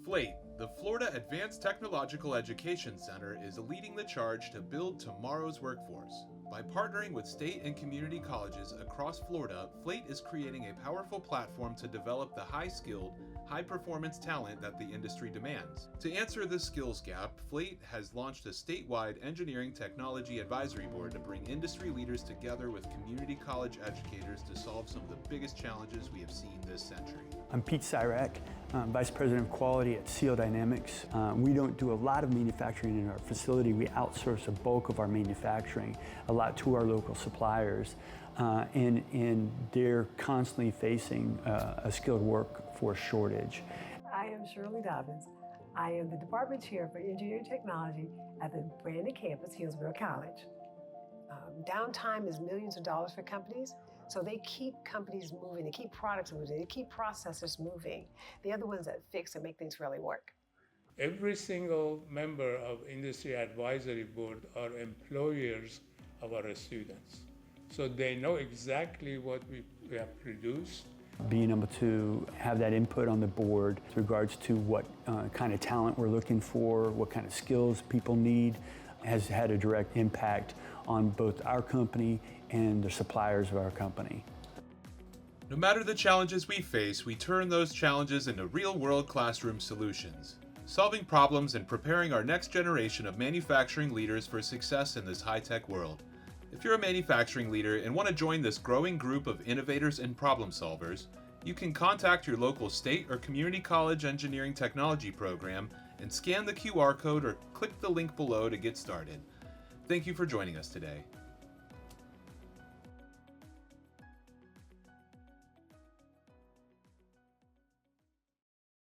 FLATE, the Florida Advanced Technological Education Center, is leading the charge to build tomorrow's workforce. By partnering with state and community colleges across Florida, FLATE is creating a powerful platform to develop the high-skilled, high-performance talent that the industry demands. To answer this skills gap, FLATE has launched a statewide engineering technology advisory board to bring industry leaders together with community college educators to solve some of the biggest challenges we have seen this century. I'm Pete Cyrak, Vice President of Quality at Seal Dynamics. We don't do a lot of manufacturing in our facility. We outsource a bulk of our manufacturing, a lot to our local suppliers, and they're constantly facing a skilled workforce shortage. I am Shirley Dobbins. I am the Department Chair for Engineering Technology at the Brandon campus, Hillsborough College. Downtime is millions of dollars for companies, so they keep companies moving, they keep products moving, they keep processes moving. They're the ones that fix and make things really work. Every single member of Industry Advisory Board are employers of our students. So they know exactly what we have produced. Being able to have that input on the board with regards to what kind of talent we're looking for, what kind of skills people need, has had a direct impact on both our company and the suppliers of our company. No matter the challenges we face, we turn those challenges into real-world classroom solutions, solving problems and preparing our next generation of manufacturing leaders for success in this high-tech world. If you're a manufacturing leader and want to join this growing group of innovators and problem solvers, you can contact your local state or community college engineering technology program and scan the QR code or click the link below to get started. Thank you for joining us today.